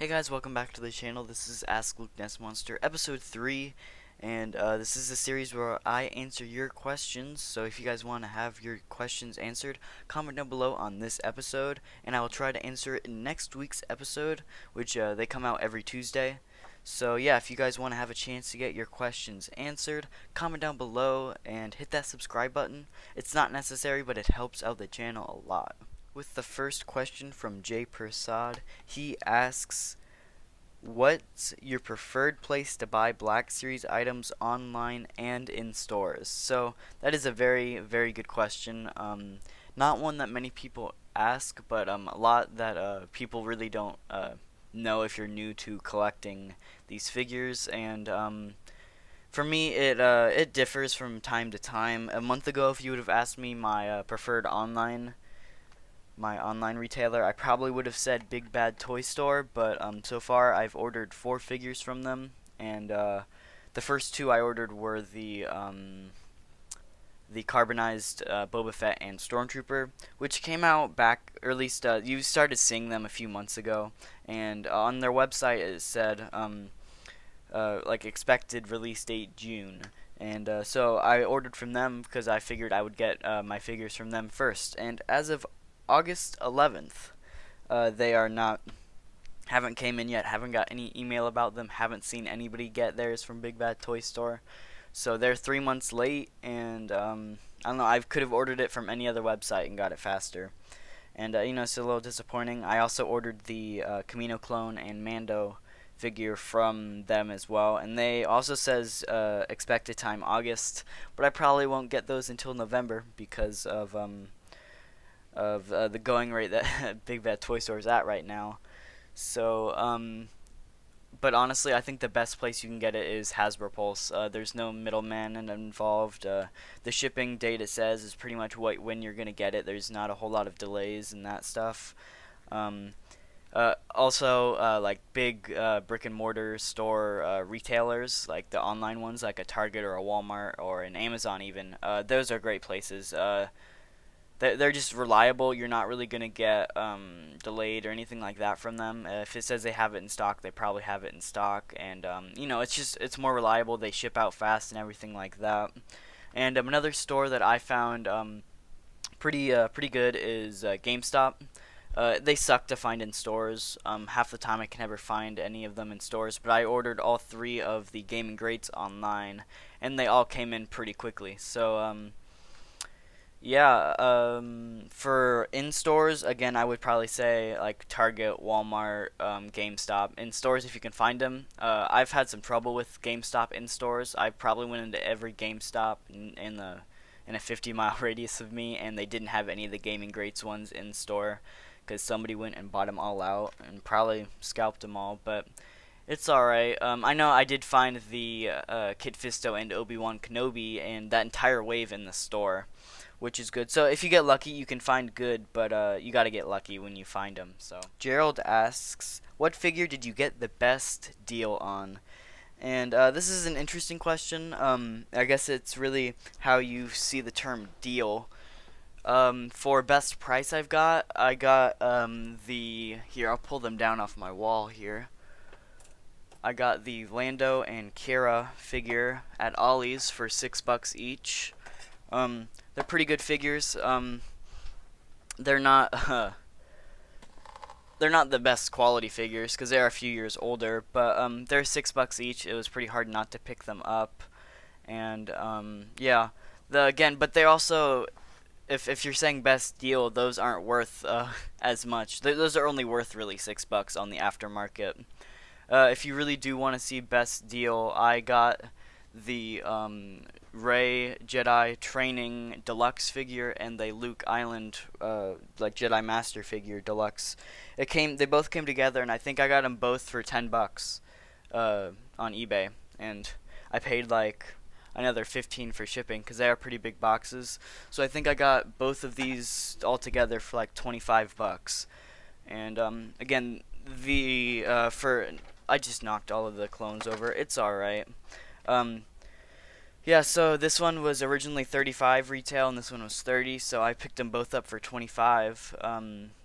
Hey guys, welcome back to the channel. This is Ask Lukenessmonster, Episode 3, and this is a series where I answer your questions. So if you guys want to have your questions answered, comment down below on this episode, and I will try to answer it in next week's episode, which they come out every Tuesday. So yeah, if you guys want to have a chance to get your questions answered, comment down below and hit that subscribe button. It's not necessary, but it helps out the channel a lot. With the first question from Jay Prasad, he asks, what's your preferred place to buy Black Series items online and in stores? So that is a very, very good question. Not one that many people ask, but a lot that people really don't know if you're new to collecting these figures. And for me, it differs from time to time. A month ago, if you would have asked me my preferred online retailer, I probably would have said Big Bad Toy Store, but so far I've ordered 4 figures from them, and the first 2 I ordered were the carbonized Boba Fett and Stormtrooper, which came out back, or at least you started seeing them a few months ago, and on their website it said like expected release date June. And so I ordered from them because I figured I would get my figures from them first. And as of August 11th, they are not, haven't came in yet, haven't got any email about them, haven't seen anybody get theirs from Big Bad Toy Store. So they're 3 months late, and I don't know, I could have ordered it from any other website and got it faster. And it's a little disappointing. I also ordered the Camino clone and Mando figure from them as well, and they also says expected time August, but I probably won't get those until November because of the going rate that Big Bad Toy Store is at right now. So, but honestly, I think the best place you can get it is Hasbro Pulse. There's no middleman involved. The shipping date, it says, is pretty much when you're gonna get it. There's not a whole lot of delays and that stuff. Also, like big brick and mortar store retailers, like the online ones, like a Target or a Walmart or an Amazon even. Those are great places. They're just reliable. You're not really gonna get delayed or anything like that from them. If it says they have it in stock, they probably have it in stock, and it's more reliable. They ship out fast and everything like that. And another store that I found pretty good is GameStop. They suck to find in stores. Half the time I can never find any of them in stores, but I ordered all 3 of the Gaming Greats online, and they all came in pretty quickly. So yeah, for in stores, again, I would probably say like Target, Walmart, GameStop. In stores, if you can find them. I've had some trouble with GameStop in stores. I probably went into every GameStop in a 50-mile radius of me, and they didn't have any of the Gaming Greats ones in store because somebody went and bought them all out and probably scalped them all. But it's alright. I know I did find the Kit Fisto and Obi-Wan Kenobi and that entire wave in the store, which is good. So if you get lucky, you can find good, but you gotta get lucky when you find them. So Gerald asks, what figure did you get the best deal on? And this is an interesting question. I guess it's really how you see the term deal. For best price I got here, I'll pull them down off my wall here. I got the Lando and Kira figure at Ollie's for $6 each. They're pretty good figures. They're not they're not the best quality figures because they are a few years older, but they're $6 each. It was pretty hard not to pick them up, and yeah, but they also, if you're saying best deal, those aren't worth as much. Those are only worth really $6 on the aftermarket. If you really do want to see best deal, I got the Rey Jedi Training Deluxe figure and the Luke Island like Jedi Master figure Deluxe. They both came together, and I think I got them both for $10 on eBay, and I paid like another 15 for shipping because they are pretty big boxes. So I think I got both of these all together for like $25. And again, I just knocked all of the clones over. It's alright. Yeah, so this one was originally 35 retail and this one was 30, so I picked them both up for 25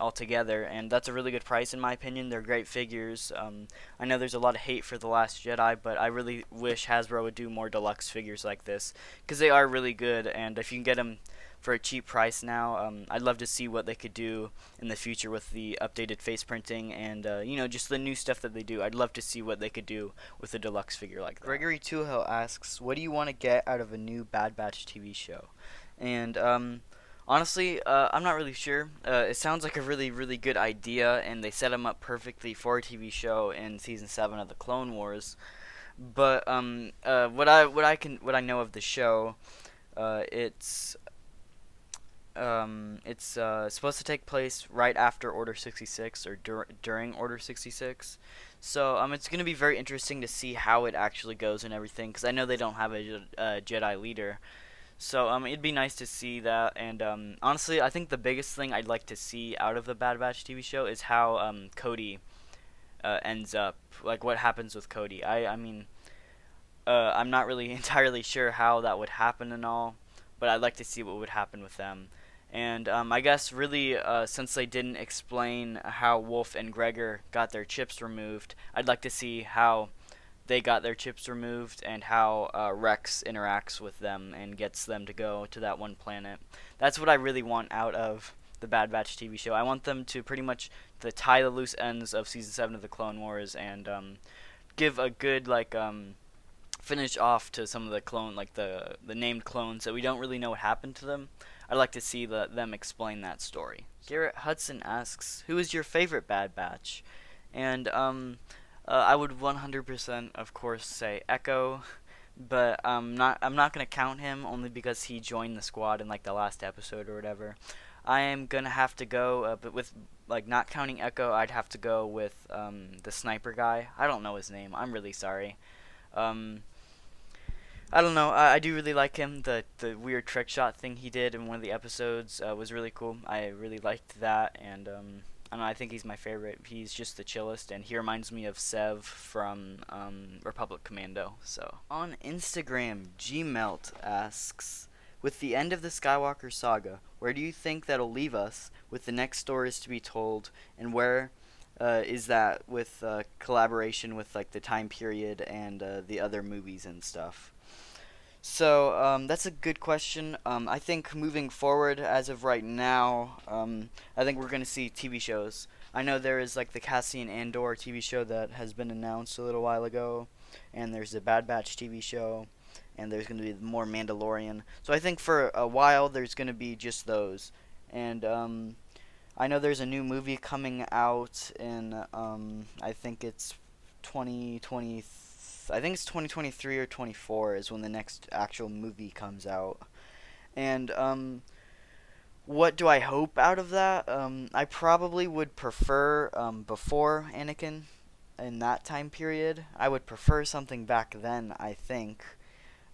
altogether, and that's a really good price in my opinion. They're great figures. I know there's a lot of hate for The Last Jedi, but I really wish Hasbro would do more deluxe figures like this because they are really good, and if you can get them for a cheap price now, I'd love to see what they could do in the future with the updated face printing and just the new stuff that they do. I'd love to see what they could do with a deluxe figure like that. Gregory Tuho asks, "What do you want to get out of a new Bad Batch TV show?" And honestly, I'm not really sure. It sounds like a really, really good idea, and they set them up perfectly for a TV show in season 7 of the Clone Wars. But what I know of the show, it's supposed to take place right after Order 66 or during Order 66. So it's going to be very interesting to see how it actually goes and everything because I know they don't have a Jedi leader. So it'd be nice to see that. And honestly, I think the biggest thing I'd like to see out of the Bad Batch TV show is how Cody ends up. Like what happens with Cody. I'm not really entirely sure how that would happen and all, but I'd like to see what would happen with them. And I guess really, since they didn't explain how Wolf and Gregor got their chips removed, I'd like to see how they got their chips removed and how Rex interacts with them and gets them to go to that one planet. That's what I really want out of the Bad Batch TV show. I want them to pretty much to tie the loose ends of season 7 of the Clone Wars and give a good finish off to some of the the named clones that we don't really know what happened to them. I'd like to see them explain that story. Garrett Hudson asks, "Who is your favorite Bad Batch?" And I would 100% of course say Echo, but I'm not gonna count him only because he joined the squad in like the last episode or whatever. I am gonna have to go, but with like not counting Echo, I'd have to go with the sniper guy. I don't know his name. I'm really sorry. Um, I don't know. I do really like him. The weird trick shot thing he did in one of the episodes was really cool. I really liked that, and I don't know. I think he's my favorite. He's just the chillest, and he reminds me of Sev from Republic Commando. So on Instagram, Gmelt asks, "With the end of the Skywalker saga, where do you think that'll leave us with the next stories to be told, and where?" Is that with collaboration with like the time period and the other movies and stuff? So that's a good question. I think moving forward, as of right now, I think we're going to see TV shows. I know there is like the Cassian Andor TV show that has been announced a little while ago, and there's the Bad Batch TV show, and there's going to be more Mandalorian. So I think for a while there's going to be just those, and I know there's a new movie coming out in I think it's 2020. I think it's 2023 or 24 is when the next actual movie comes out. And what do I hope out of that? I probably would prefer before Anakin in that time period. I would prefer something back then, I think.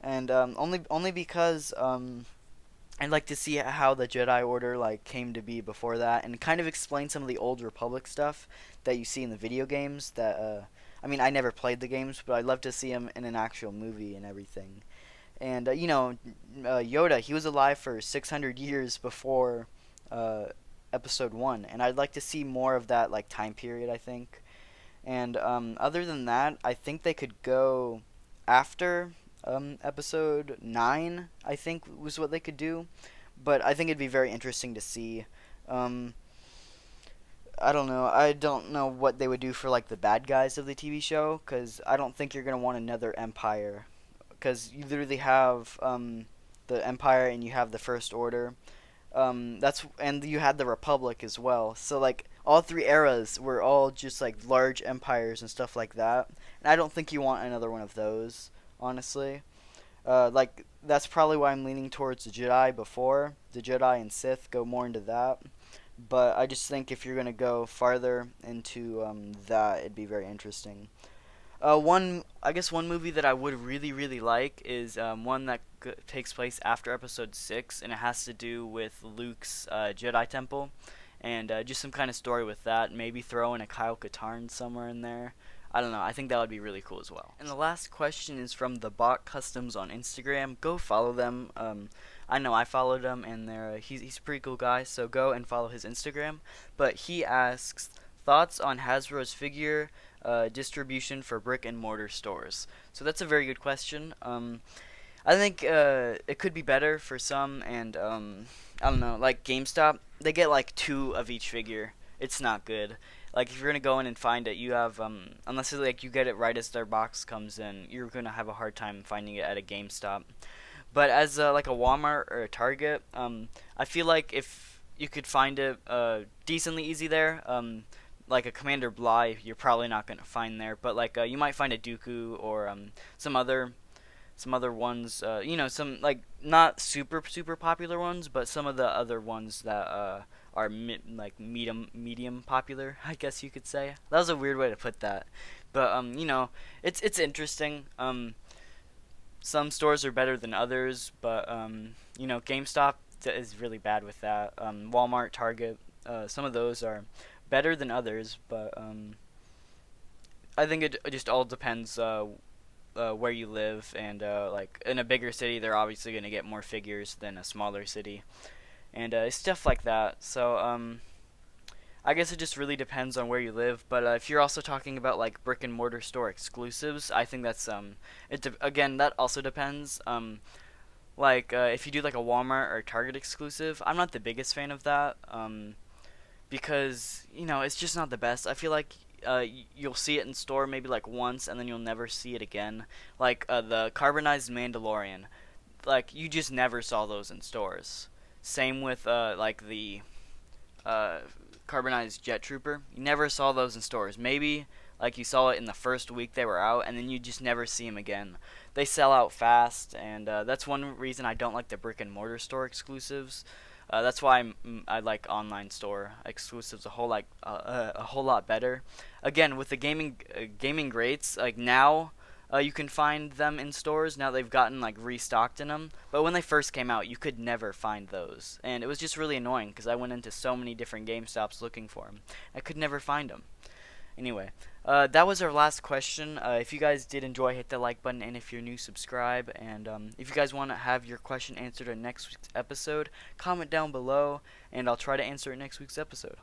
And only because I'd like to see how the Jedi Order like came to be before that, and kind of explain some of the old Republic stuff that you see in the video games. I mean, I never played the games, but I'd love to see them in an actual movie and everything. And Yoda, he was alive for 600 years before uh, Episode One, and I'd like to see more of that like time period. I think. And other than that, I think they could go after episode 9, I think was what they could do. But I think it'd be very interesting to see. Um, I don't know. I don't know what they would do for like the bad guys of the TV show because I don't think you're gonna want another Empire because you literally have the Empire and you have the First Order. And you had the Republic as well. So like all three eras were all just like large empires and stuff like that. And I don't think you want another one of those, honestly. Like that's probably why I'm leaning towards the Jedi before the Jedi and Sith go more into that. But I just think if you're gonna go farther into that, it'd be very interesting. I guess one movie that I would really, really like is one that takes place after Episode 6, and it has to do with Luke's Jedi Temple, and just some kind of story with that. Maybe throw in a Kyle Katarn somewhere in there. I don't know. I think that would be really cool as well. And the last question is from the Bot Customs on Instagram. Go follow them. I know I followed him, and he's a pretty cool guy. So go and follow his Instagram. But he asks thoughts on Hasbro's figure distribution for brick and mortar stores. So that's a very good question. I think it could be better for some, and I don't know, like GameStop, they get like two of each figure. It's not good. Like if you're gonna go in and find it, you have unless like you get it right as their box comes in, you're gonna have a hard time finding it at a GameStop. But as like a Walmart or a Target, I feel like if you could find it decently easy there, like a Commander Bly, you're probably not gonna find there. But like you might find a Dooku or some other ones, some like not super popular ones, but some of the other ones that are like medium popular, I guess you could say. That was a weird way to put that, but it's interesting. Some stores are better than others, but GameStop is really bad with that. Walmart, Target, some of those are better than others, but I think it just all depends where you live, and like in a bigger city they're obviously going to get more figures than a smaller city, and stuff like that. So I guess it just really depends on where you live. But if you're also talking about like brick and mortar store exclusives, I think that's again, that also depends. Like if you do like a Walmart or Target exclusive, I'm not the biggest fan of that. Because it's just not the best. I feel like you'll see it in store maybe like once, and then you'll never see it again. Like the carbonized Mandalorian, like you just never saw those in stores. Same with like the uh, carbonized Jet Trooper. You never saw those in stores. Maybe like you saw it in the first week they were out, and then you just never see them again. They sell out fast, and that's one reason I don't like the brick and mortar store exclusives. That's why I like online store exclusives a whole lot better. Again, with the gaming greats, like now you can find them in stores. Now they've gotten like restocked in them. But when they first came out, you could never find those, and it was just really annoying because I went into so many different GameStops looking for them. I could never find them. Anyway, that was our last question. If you guys did enjoy, hit the like button, and if you're new, subscribe. And if you guys want to have your question answered in next week's episode, comment down below, and I'll try to answer it next week's episode.